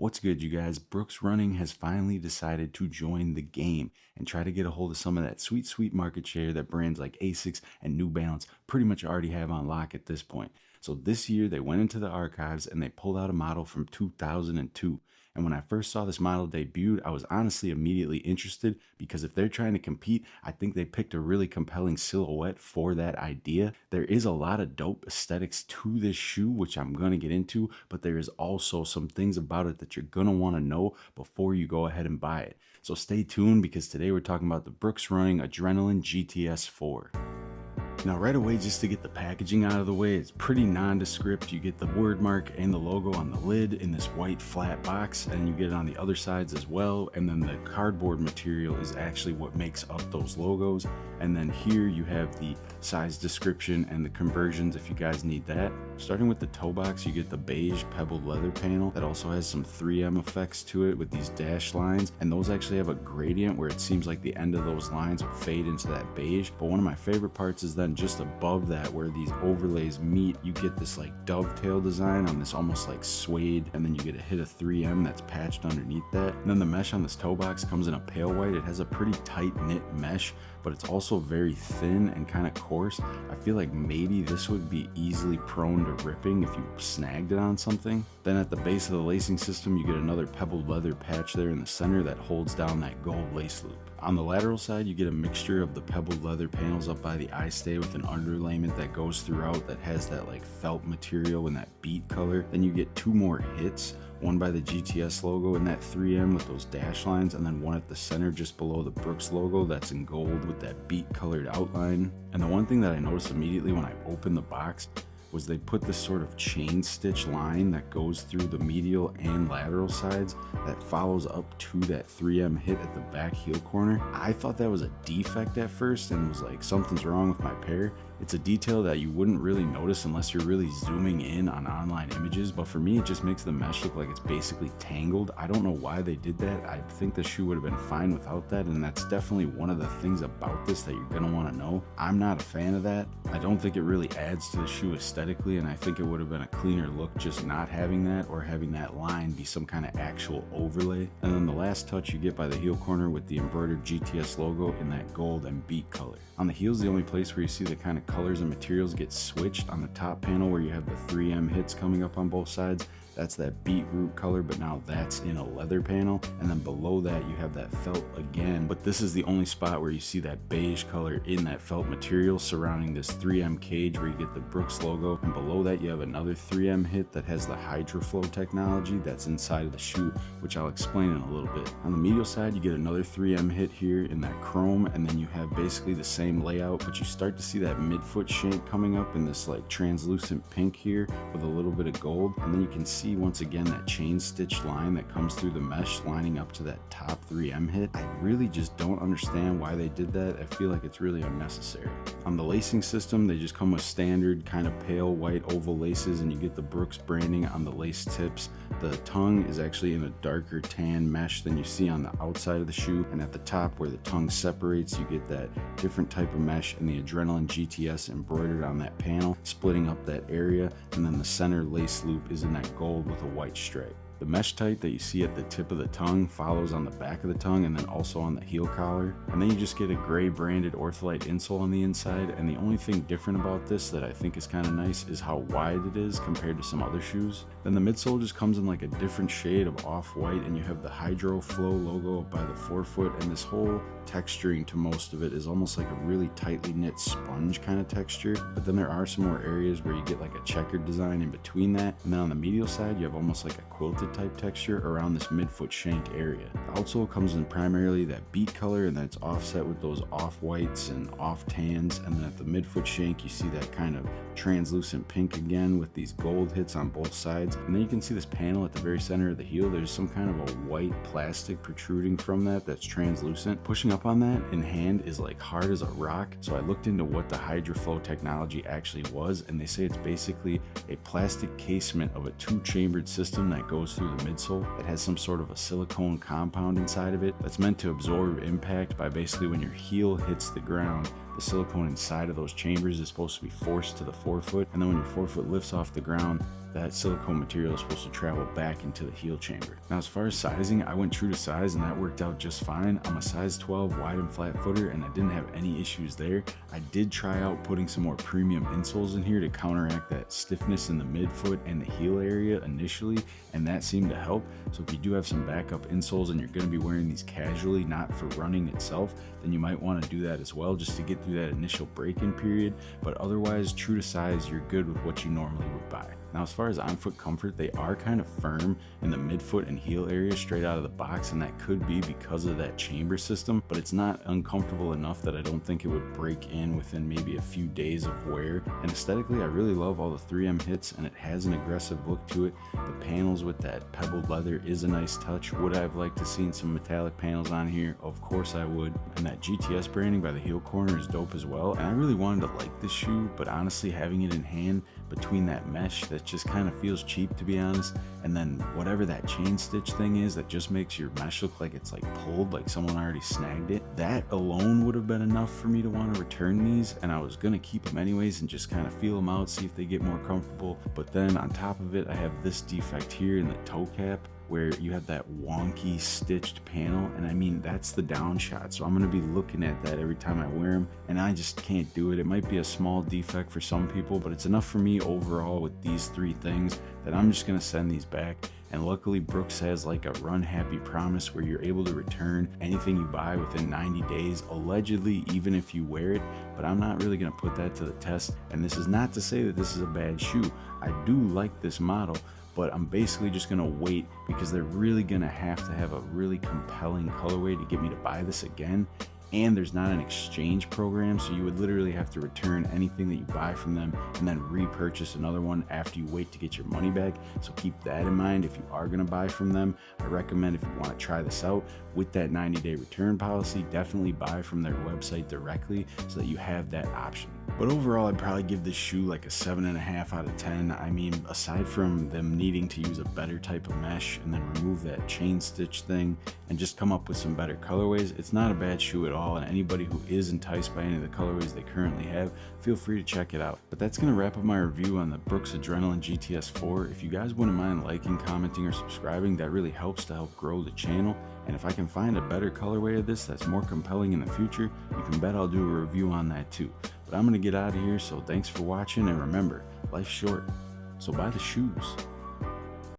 What's good, you guys? Brooks Running has finally decided to join the game and try to get a hold of some of that sweet market share that brands like Asics and New Balance pretty much already have on lock at this point. So this year they went into the archives and they pulled out a model from 2002. And when I first saw this model debuted, I was honestly immediately interested because if they're trying to compete, I think they picked a really compelling silhouette for that idea. There is a lot of dope aesthetics to this shoe, which I'm going to get into, but there is also some things about it that you're going to want to know before you go ahead and buy it. So stay tuned because today we're talking about the Brooks Running Adrenaline GTS 4. Now right away, just to get the packaging out of the way, it's pretty nondescript. You get the word mark and the logo on the lid in this white flat box, and you get it on the other sides as well. And then the cardboard material is actually what makes up those logos. And then here you have the size description and the conversions if you guys need that. Starting with the toe box, you get the beige pebbled leather panel that also has some 3M effects to it with these dash lines, and those actually have a gradient where it seems like the end of those lines will fade into that beige. But one of my favorite parts is then just above that where these overlays meet, you get this like dovetail design on this almost like suede, and then you get a hit of 3M that's patched underneath that. And then the mesh on this toe box comes in a pale white. It has a pretty tight knit mesh, but it's also very thin and kind of coarse. I feel like maybe this would be easily prone to ripping if you snagged it on something. Then at the base of the lacing system, you get another pebbled leather patch there in the center that holds down that gold lace loop. On the lateral side, you get a mixture of the pebbled leather panels up by the eye stay with an underlayment that goes throughout that has that like felt material in that beet color. Then you get two more hits, one by the GTS logo in that 3M with those dash lines, and then one at the center just below the Brooks logo that's in gold with that beet colored outline. And the one thing that I noticed immediately when I opened the box was they put this sort of chain stitch line that goes through the medial and lateral sides that follows up to that 3M hit at the back heel corner. I thought that was a defect at first and was like, something's wrong with my pair. It's a detail that you wouldn't really notice unless you're really zooming in on online images, but for me it just makes the mesh look like it's basically tangled. I don't know why they did that. I think the shoe would have been fine without that, and that's definitely one of the things about this that you're gonna want to know. I'm not a fan of that. I don't think it really adds to the shoe aesthetically, and I think it would have been a cleaner look just not having that, or having that line be some kind of actual overlay. And then the last touch you get by the heel corner with the embroidered GTS logo in that gold and beet color. On the heel's the only place where you see the kind of colors and materials get switched. On the top panel where you have the 3M hits coming up on both sides, that's that beetroot color, but now that's in a leather panel. And then below that you have that felt again, but this is the only spot where you see that beige color in that felt material surrounding this 3M cage where you get the Brooks logo. And below that you have another 3M hit that has the HydroFlow technology that's inside of the shoe, which I'll explain in a little bit. On the medial side you get another 3M hit here in that chrome, and then you have basically the same layout, but you start to see that midfoot shank coming up in this like translucent pink here with a little bit of gold. And then you can see once again that chain stitch line that comes through the mesh lining up to that top 3M hit. I really just don't understand why they did that. I feel like it's really unnecessary. On the lacing system, they just come with standard kind of pale white oval laces, and you get the Brooks branding on the lace tips. The tongue is actually in a darker tan mesh than you see on the outside of the shoe, and at the top where the tongue separates you get that different type of mesh and the Adrenaline GTS embroidered on that panel, splitting up that area. And then the center lace loop is in that gold with a white stripe. The mesh tight that you see at the tip of the tongue follows on the back of the tongue and then also on the heel collar. And then you just get a gray branded Ortholite insole on the inside. And the only thing different about this that I think is kind of nice is how wide it is compared to some other shoes. Then the midsole just comes in like a different shade of off-white, and you have the HydroFlow logo by the forefoot, and this whole texturing to most of it is almost like a really tightly knit sponge kind of texture. But then there are some more areas where you get like a checkered design in between that. And then on the medial side you have almost like a quilted type texture around this midfoot shank area. The outsole comes in primarily that beet color, and then it's offset with those off whites and off tans. And then at the midfoot shank you see that kind of translucent pink again with these gold hits on both sides. And then you can see this panel at the very center of the heel. There's some kind of a white plastic protruding from that that's translucent. Pushing up on that in hand is like hard as a rock. So I looked into what the HydroFlow technology actually was, and they say it's basically a plastic casement of a two-chambered system that goes through the midsole that has some sort of a silicone compound inside of it that's meant to absorb impact by basically when your heel hits the ground, the silicone inside of those chambers is supposed to be forced to the forefoot, and then when your forefoot lifts off the ground, that silicone material is supposed to travel back into the heel chamber. Now, as far as sizing, I went true to size and that worked out just fine. I'm a size 12 wide and flat footer and I didn't have any issues there. I did try out putting some more premium insoles in here to counteract that stiffness in the midfoot and the heel area initially, and that seemed to help. So if you do have some backup insoles and you're going to be wearing these casually, not for running itself, then you might want to do that as well, just to get through that initial break-in period. But otherwise, true to size, you're good with what you normally would buy. Now, as far as on-foot comfort, they are kind of firm in the midfoot and heel area straight out of the box, and that could be because of that chamber system, but it's not uncomfortable enough that I don't think it would break in within maybe a few days of wear. And aesthetically, I really love all the 3M hits, and it has an aggressive look to it. The panels with that pebbled leather is a nice touch. Would I have liked to seen some metallic panels on here? Of course I would. And that GTS branding by the heel corner is dope as well, and I really wanted to like this shoe, but honestly, having it in hand between that mesh that just kind of feels cheap, to be honest, and then whatever that chain stitch thing is that just makes your mesh look like it's like pulled, like someone already snagged it, that alone would have been enough for me to want to return these. And I was gonna keep them anyways and just kind of feel them out, see if they get more comfortable. But then on top of it, I have this defect here in the toe cap, where you have that wonky stitched panel, and I mean, that's the down shot, so I'm going to be looking at that every time I wear them, and I just can't do it. It might be a small defect for some people, but it's enough for me overall with these three things that I'm just going to send these back. And luckily, Brooks has like a run happy promise where you're able to return anything you buy within 90 days, allegedly, even if you wear it. But I'm not really going to put that to the test, and this is not to say that this is a bad shoe. I do like this model, but I'm basically just gonna wait because they're really gonna have to have a really compelling colorway to get me to buy this again. And there's not an exchange program, so you would literally have to return anything that you buy from them and then repurchase another one after you wait to get your money back. So keep that in mind if you are gonna buy from them. I recommend, if you wanna try this out with that 90-day return policy, definitely buy from their website directly so that you have that option. But overall, I'd probably give this shoe like a 7.5 out of 10. I mean, aside from them needing to use a better type of mesh and then remove that chain stitch thing and just come up with some better colorways, it's not a bad shoe at all. And anybody who is enticed by any of the colorways they currently have, feel free to check it out. But that's gonna wrap up my review on the Brooks Adrenaline GTS 4. If you guys wouldn't mind liking, commenting, or subscribing, that really helps to help grow the channel. And if I can find a better colorway of this that's more compelling in the future, you can bet I'll do a review on that too. But I'm gonna get out of here, so thanks for watching, and remember, life's short, so buy the shoes.